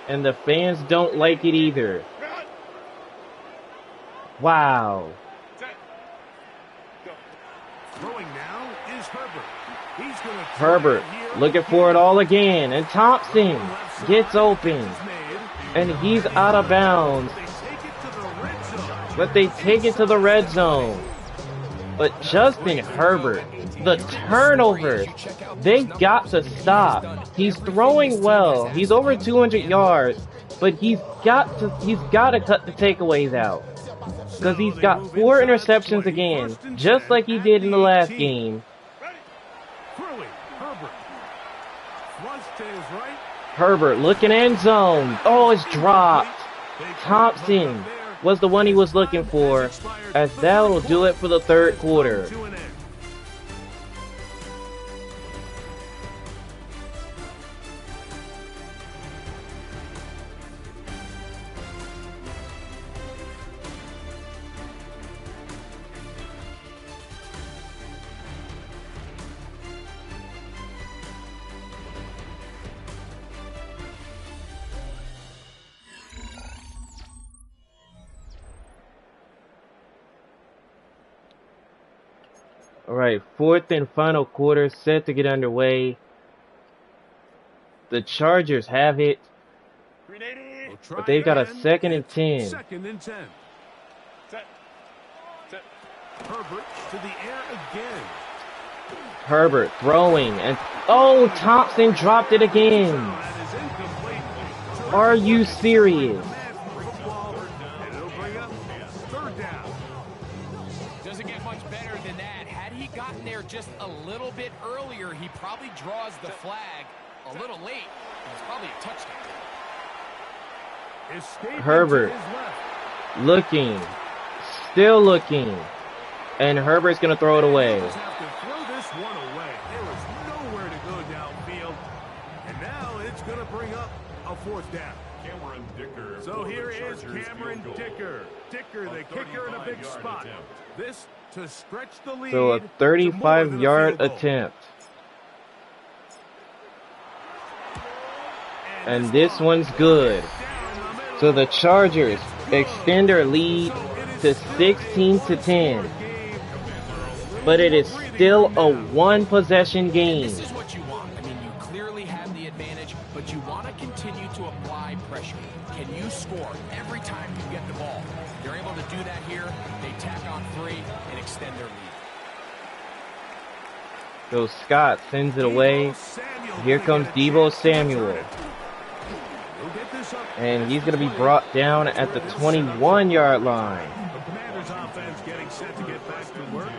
And the fans don't like it either. Wow. throwing now is Herbert. He's going to Herbert looking for it all again. And Thompson gets open. And he's out of bounds. But they take it to the red zone. But Justin Herbert, the turnovers, they got to stop. He's throwing well. He's over 200 yards, but he's got to cut the takeaways out. Because he's got 4 interceptions again, just like he did in the last game. Herbert looking end zone. Oh, it's dropped. Thompson was the one he was looking for, as that will do it for the third quarter. Alright, fourth and final quarter set to get underway. The Chargers have it, but they've got a 2nd and 10. Second and 10. Herbert to the air again. Herbert throwing, and oh, Thompson dropped it again. Are you serious? Just a little bit earlier, he probably draws the flag a little late. It's probably a touchdown. Herbert looking, still looking, and Herbert's going to throw it away. Throw this one away. There was nowhere to go downfield, and now it's going to bring up a 4th down. So here is Cameron Dicker. Dicker, the kicker in a big spot. This to stretch the lead. So a 35-yard attempt. And this one's good. So the Chargers extend their lead to 16-10. But it is still a 1-possession game. This is what you want. I mean, you clearly have the advantage, but you want to continue to apply pressure. Can you score every time you get the ball? They're able to do that here. They tack on 3 and extend their lead. So Scott sends it away. Here comes Deebo Samuel. And he's going to be brought down at the 21-yard line. The Commanders' offense getting set to get back to work.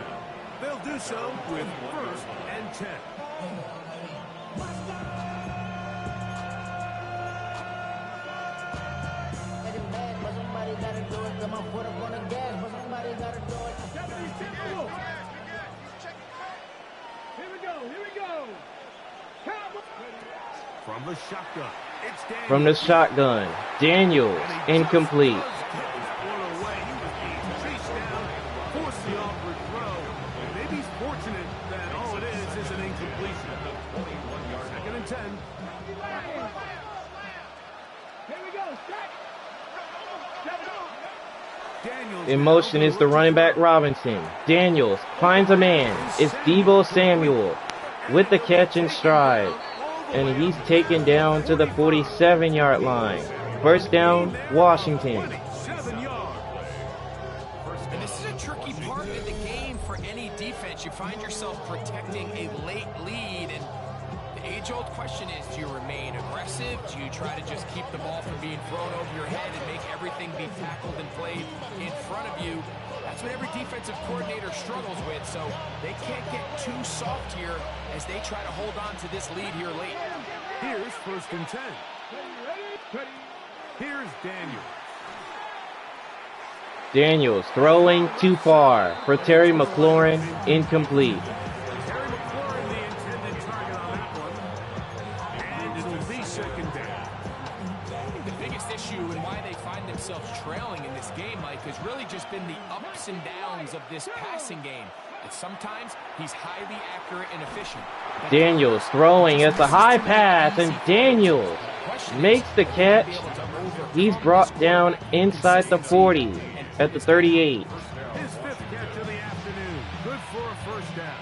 They'll do so with 1st and 10. From the shotgun. From the shotgun, Daniels, incomplete. Maybe he's fortunate that all it is an incompletion. 2nd and 10. Here we go. In motion is the running back Robinson. Daniels finds a man. It's Deebo Samuel with the catch in stride. And he's taken down to the 47-yard line. First down, Washington. And this is a tricky part any defense, you find yourself protecting a late lead, and the age-old question is, do you remain aggressive? Do you try to just keep the ball from being thrown over your head and make everything be tackled and played in front of you? That's what every defensive coordinator struggles with, so they can't get too soft here as they try to hold on to this lead here late. Here's 1st and 10. Here's Daniels. Daniels throwing too far for Terry McLaurin, incomplete. Terry McLaurin, the intended target on that one. And it'll be 2nd down. I think the biggest issue and why they find themselves trailing in this game, Mike, has really just been the ups and downs of this passing game. And sometimes he's highly accurate and efficient. Daniels throwing. It's a high pass, and Daniels makes the catch. He's brought down inside the 40 at the 38. His 5th catch of the afternoon. Good for a 1st down.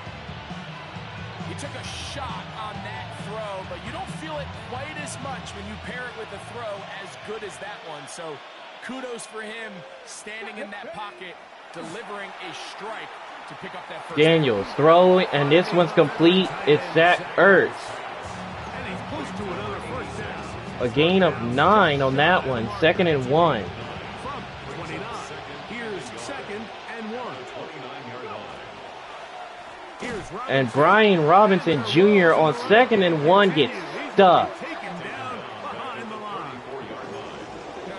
You took a shot on that throw, but you don't feel it quite as much when you pair it with a throw as good as that one. So kudos for him standing in that pocket, delivering a strike to pick up that 1st Daniels throwing, and this one's complete. It's Zach Ertz. And he's pushed to another 1st down. A gain of 9 on that one. 2nd and 1. From 29. Here's 2nd and 1. Here's Robinson. And Brian Robinson Jr. on 2nd and 1 gets stuck. Taken down behind the line.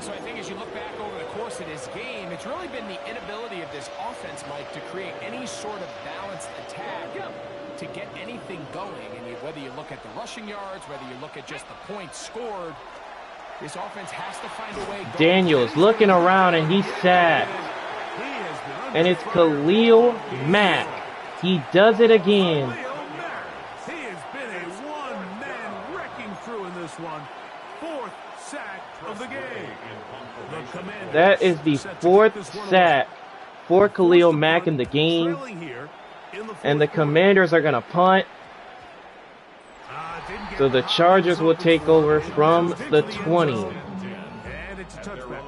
So I think as you look back over the course of this game, it's really been the inability of this offense, Mike, to create any sort of balanced attack to get anything going. And whether you look at the rushing yards, whether you look at just the points scored, this offense has to find a way. Daniels looking around, and he's sacked. He has been And it's Khalil Mack. He does it again. He has been a one-man wrecking crew in this one. 4th sack of the game. The Commanders That is the set to get this 4th one sack for Khalil Mack in the game. trailing here in the And the 4th quarter. Commanders are going to punt. Didn't get So the Chargers will take over from the 20. And it's a touchback.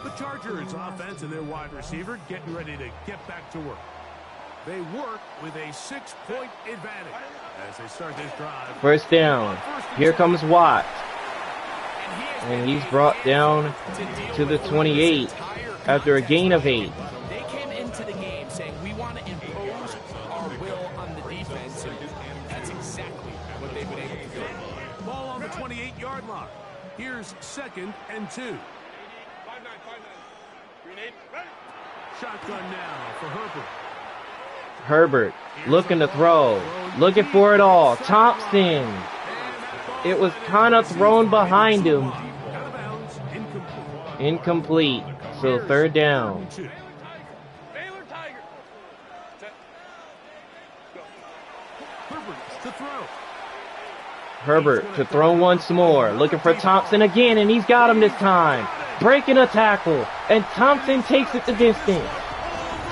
The Chargers offense and their wide receiver getting ready to get back to work. They work with a 6-point advantage as they start this drive. 1st down. Here comes Watt. And he's brought down to the 28 after a gain of 8. They came into the game saying we want to impose our will on the defense, and that's exactly what they've been able to do. Ball on the 28-yard line. Here's 2nd and 2. 5-9, 5-9. Grenade, ready. Shotgun now for Herbert. Herbert looking to throw. Looking for it all. Thompson. It was kind of thrown behind him. Out of bounds, incomplete. Incomplete. So 3rd down. Baylor Tiger. Set. Go. Herbert to throw. Herbert to throw once more. Looking for Thompson again, and he's got him this time. Breaking a tackle, and Thompson takes it the distance.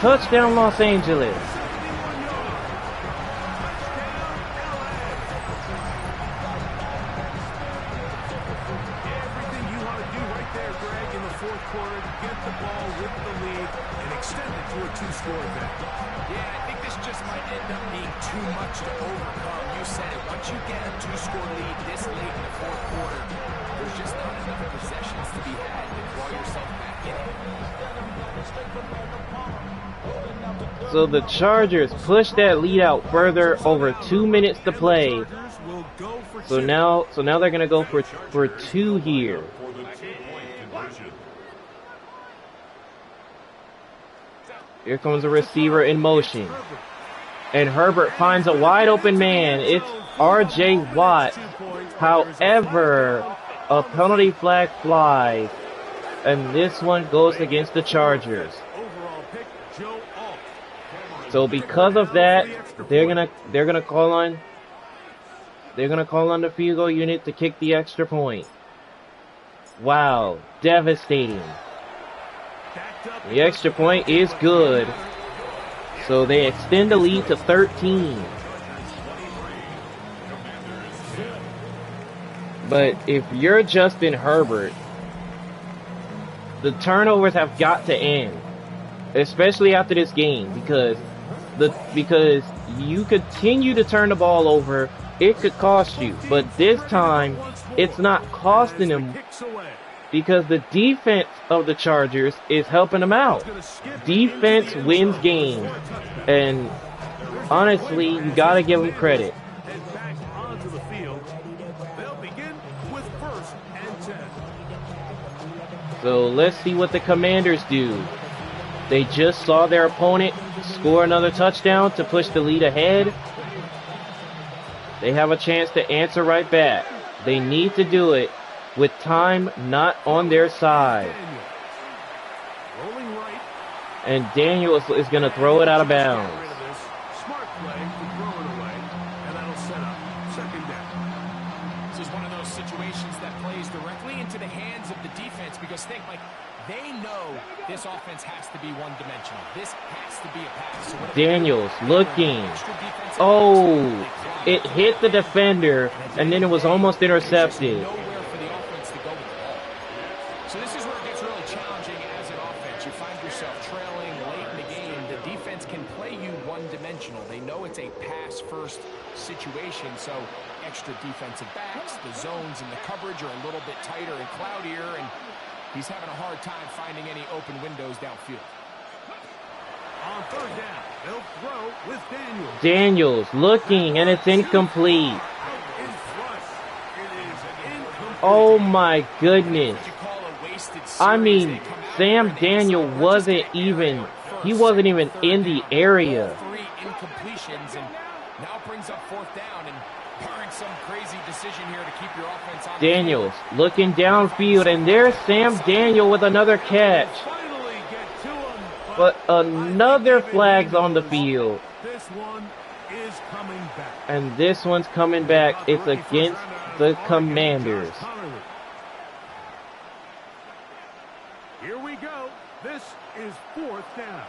Touchdown, Los Angeles. Everything you want to do right there, Greg, in the 4th quarter to get the ball with the lead and extend it to a 2-score advantage. Yeah, I think this just might end up being too much to overcome. You said it. Once you get a 2-score lead this late in the 4th quarter, there's just not enough possessions to be had to draw yourself back in. So the Chargers push that lead out further. Over 2 minutes to play. Chargers will go for So two. now they're gonna go for 2 here. Here comes a receiver in motion. And Herbert finds a wide open man. It's R.J. Watt. However, a penalty flag flies. And this one goes against the Chargers. Overall pick, Joe Alt. So because of that, they're gonna call on the field goal unit to kick the extra point. Wow, devastating. The extra point is good. So they extend the lead to 13. But if you're Justin Herbert, the turnovers have got to end. Especially after this game, because because you continue to turn the ball over, it could cost you. But this time, it's not costing them because the defense of the Chargers is helping them out. Defense wins games, and honestly, you gotta give them credit. Head back onto the field. They'll begin with 1st and 10. So let's see what the Commanders do. They just saw their opponent score another touchdown to push the lead ahead. They have a chance to answer right back. They need to do it with time not on their side. Rolling right. And Daniels is going to throw it out of bounds. Smart play to throw it away, and that'll set up 2nd down. This is one of those situations that plays directly into the hands of the defense because think, Mike, they know this offense has to be one-dimensional. This has to be a pass. So Daniels looking. Oh, it hit the defender, and then it was almost intercepted. Nowhere for the offense to go with the ball. So this is where it gets really challenging as an offense. You find yourself trailing late in the game. The defense can play you one-dimensional. They know it's a pass-first situation, so extra defensive backs, the zones and the coverage are a little bit tighter and cloudier, and he's having a hard time finding any open windows downfield. On 3rd down, they'll throw with Daniels. Daniels looking, and it's incomplete. Out in front. It is incomplete. Oh my goodness. What you call a wasted series. I mean, They come out Sam there and they Daniel say, "We're just wasn't gonna carry even, on he first, wasn't even 3rd in the down." area. All 3 incompletions, and now it brings up 4th down, and barring some crazy decision here to keep your offense on the Daniels field. looking downfield, and there's Sam Daniel with another catch. Finally get to him, But another flag's on the field. This one is coming back. And this one's coming back. It's against the Commanders. Here we go. This is 4th down.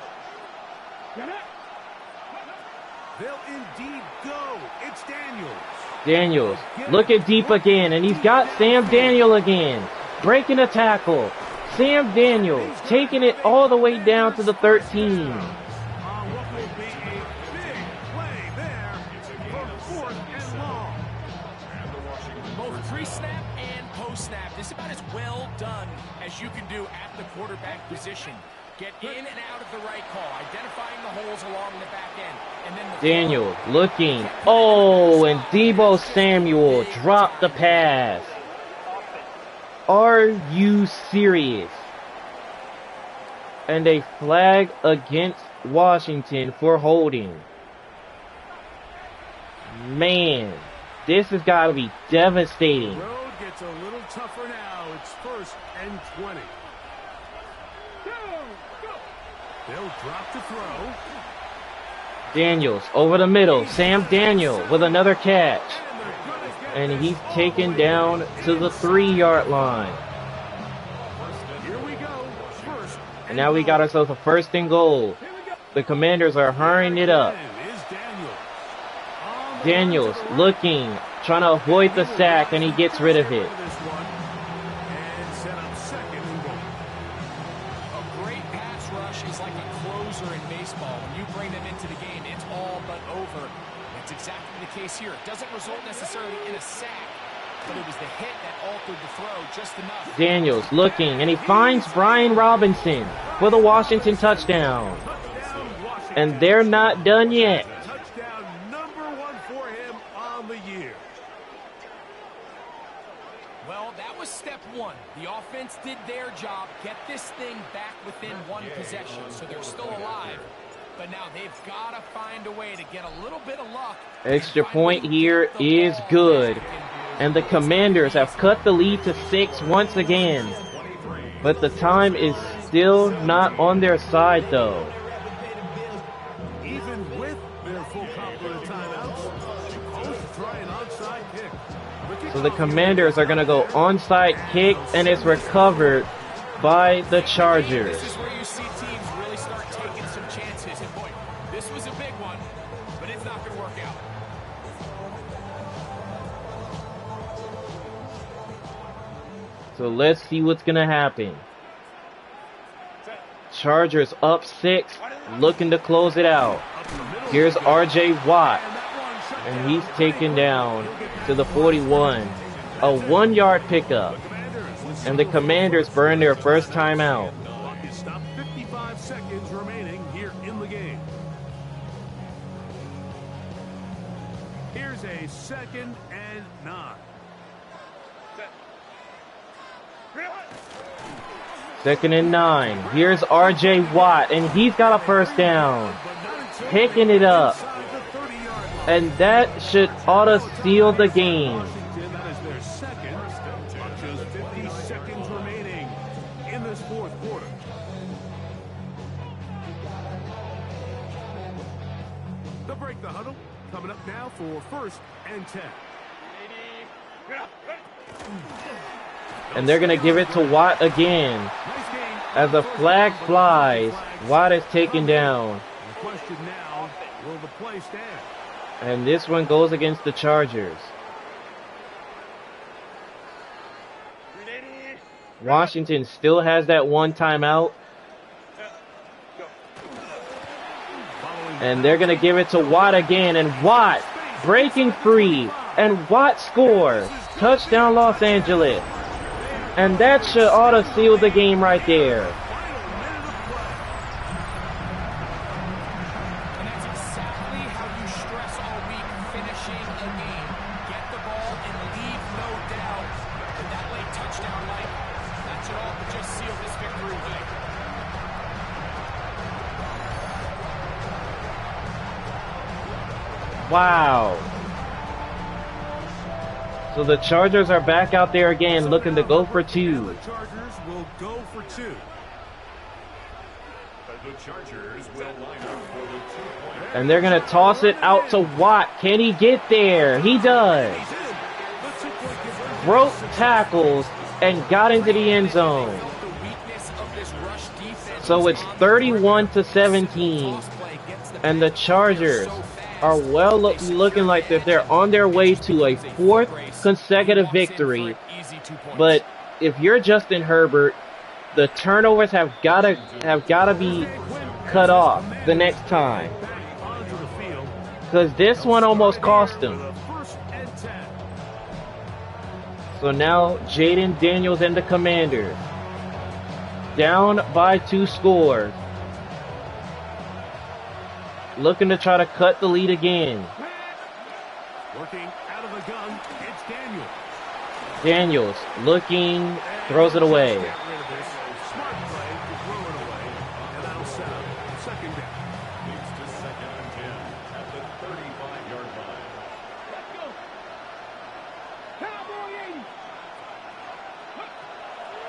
They'll indeed go. It's Daniels. Daniels looking deep again, and he's got Sam Daniel again. Breaking a tackle. Sam Daniel taking it all the way down to the 13. On what will be a big play there for 4th and long. Both pre-snap and post-snap. This is about as well done as you can do at the quarterback position. Get in and out of the right call, identifying the holes along the back end, and then the Daniel looking. Oh, and Deebo Samuel dropped the pass. Are you serious? And a flag against Washington for holding. Man, this has got to be devastating. The road gets a little tougher now. It's 1st and 20. They'll drop to throw. Daniels over the middle. Sam Daniel with another catch. And he's taken down to the 3-yard line. Here we go. 1st And now we got ourselves a 1st and goal. The Commanders are hurrying it up. is Daniels. Daniels looking, trying to avoid the sack, and he gets rid of it. This one. And set up 2nd and goal. A great pass rush is like a closer in baseball. When you bring them into the game, it's all but over. That's exactly the case here. It doesn't result necessarily in a sack, but it was the hit that altered the throw just enough. Daniels looking, and he finds Brian Robinson for the Washington touchdown. Touchdown, Washington. And they're not done yet. Touchdown number 1 for him on the year. Well, that was step 1. The offense did their job, get this thing back within 1 possession, so they're still alive. But now they've got to find a way to get a little bit of luck. Extra point here is good. And the Commanders have cut the lead to 6 once again. But the time is still not on their side, though. Even with their full complement of timeouts, both try an onside kick. So the Commanders are going to go onside kick, and it's recovered by the Chargers. This is where you see teams really start taking some chances. And boy, this was a big one, but it's not going to work out. So let's see what's going to happen. Chargers up 6, looking to close it out. Up the middle Here's R.J. Watt, and he's taken down to the 41. A 1-yard pickup, and the Commanders burn their first timeout. Clock is stopped. 55 seconds remaining here in the game. Here's a 2nd and 9. Second and 9. Here's R.J. Watt, and he's got a first down. Picking it up. And that should ought to seal the game. That is their second. Just 50 seconds remaining in this fourth quarter. They'll break the huddle. Coming up now for 1st and 10. And they're going to give it to Watt again. As the flag flies, Watt is taken down. The question now, will the play stand? And this one goes against the Chargers. Washington still has that 1 timeout. And they're going to give it to Watt again. And Watt breaking free. And Watt scores. Touchdown Los Angeles. And that should ought to seal the game right there. And that's exactly how you stress all week, finishing a game. Get the ball and leave no doubt. And that late touchdown, Mike, that should all but just seal this victory today. Wow. So the Chargers are back out there again looking to go for 2. The Chargers will go for 2. The Chargers will line up for the 2-point. And they're going to toss it out to Watt. Can he get there? He does. Broke tackles and got into the end zone. So it's 31-17. And the Chargers are looking like that they're on their way to a 4th consecutive victory. But if you're Justin Herbert, the turnovers have gotta be cut off the next time. Because this one almost cost him. So now Jaden Daniels and the Commanders down by 2 scores. Looking to try to cut the lead again. Working out of the gun, it's Daniels. Daniels looking, throws it away. Smart play to throw it away, and that'll set up 2nd down. Leads to 2nd and 10 at the 35-yard line. Let's go. Cowboy 80.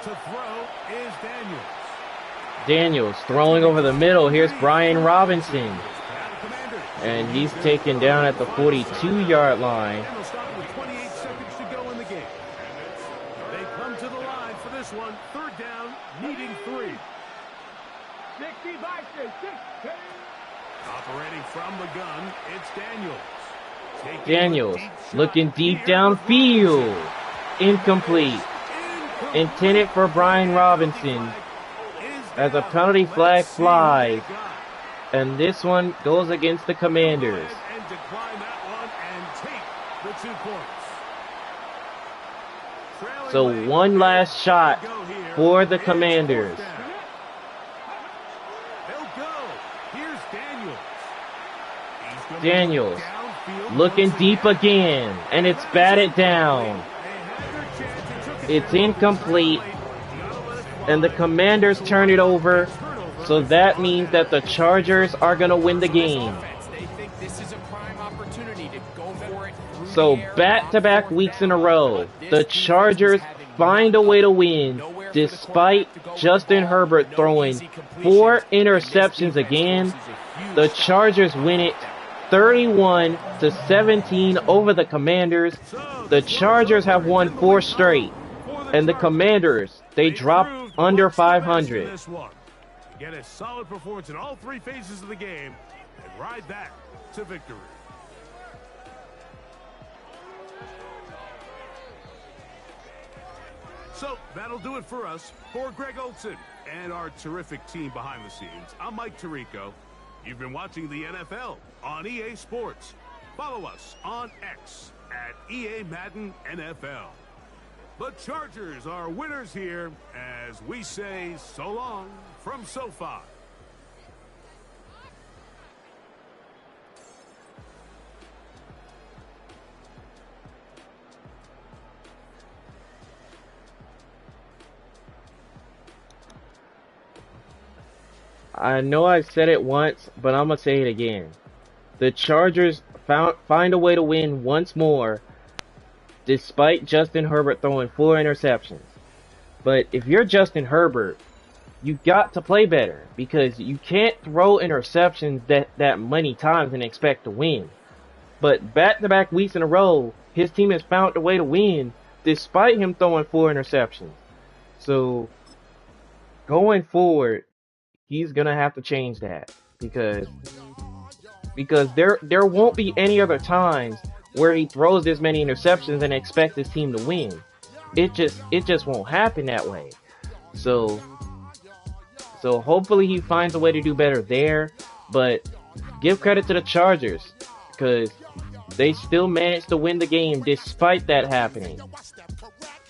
To throw is Daniels. Daniels throwing over the middle. Here's Brian Robinson. And he's taken down at the 42-yard line. And they'll stop with 28 seconds to go in the game. They come to the line for this one. 3rd down, needing 3. 65, 16. Operating from the gun, it's Daniels. Daniels looking deep downfield. Incomplete. Intended for Brian Robinson. As a penalty flag flies. And this one goes against the Commanders. And decline that one and take the 2 points. So one last shot for the Commanders. They'll go. Here's Daniels. Daniels looking deep again. And it's batted down. It's incomplete. And the Commanders turn it over. So that means that the Chargers are going to win the game. So back-to-back weeks in a row, the Chargers find a way to win despite Justin Herbert throwing 4 interceptions again. The Chargers win it 31-17 over the Commanders. The Chargers have won 4 straight. And the Commanders, they dropped under 500. Get a solid performance in all 3 phases of the game and ride that to victory. So that'll do it for us. For Greg Olson and our terrific team behind the scenes, I'm Mike Tirico. You've been watching the NFL on EA Sports. Follow us on X at EA Madden NFL. The Chargers are winners here as we say so long from SoFi. I know I said it once, but I'm going to say it again. The Chargers find a way to win once more, despite Justin Herbert throwing 4 interceptions. But if you're Justin Herbert, you got to play better, because you can't throw interceptions that many times and expect to win. But back-to-back weeks in a row, his team has found a way to win, despite him throwing 4 interceptions. So, going forward, he's gonna have to change that, because there won't be any other times where he throws this many interceptions and expects his team to win. It just won't happen that way. So hopefully he finds a way to do better there. But give credit to the Chargers, because they still managed to win the game despite that happening.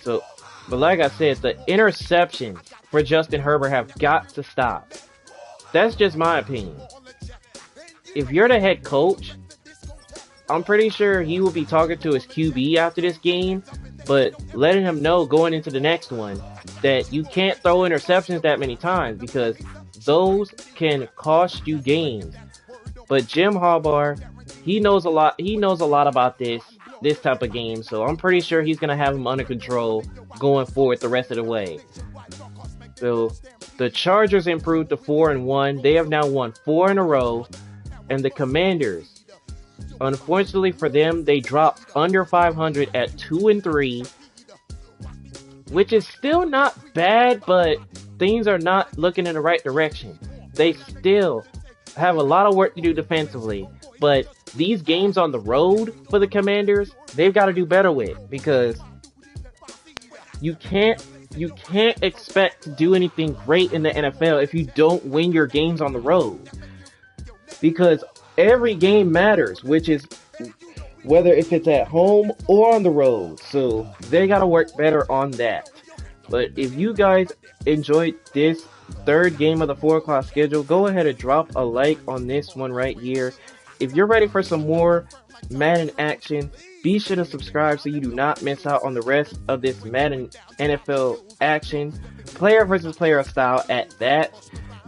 So, but like I said, the interceptions for Justin Herbert have got to stop. That's just my opinion. If you're the head coach, I'm pretty sure he will be talking to his QB after this game, but letting him know going into the next one that you can't throw interceptions that many times, because those can cost you games. But Jim Harbaugh, he knows a lot. He knows a lot about this type of game, so I'm pretty sure he's gonna have him under control going forward the rest of the way. So the Chargers improved to 4-1. They have now won 4 in a row. And the Commanders, unfortunately for them, they dropped under 500 at 2-3, which is still not bad, but things are not looking in the right direction. They still have a lot of work to do defensively, but these games on the road for the Commanders, they've got to do better with, because you can't expect to do anything great in the NFL if you don't win your games on the road. Because every game matters, which is whether if it's at home or on the road. So they got to work better on that. But if you guys enjoyed this third game of the 4 o'clock schedule, go ahead and drop a like on this one right here. If you're ready for some more Madden action, be sure to subscribe so you do not miss out on the rest of this Madden NFL action, player versus player style at that.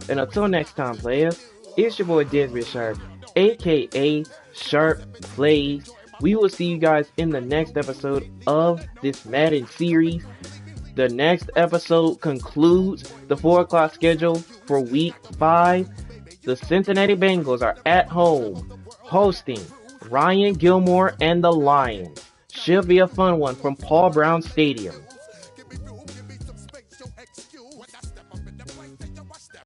And until next time, players, it's your boy Desmond Sharp, aka Sharp Plays. We will see you guys in the next episode of this Madden series. The next episode concludes the 4 o'clock schedule for week 5. The Cincinnati Bengals are at home, hosting Ryan Gilmore and the Lions. Should be a fun one from Paul Brown Stadium.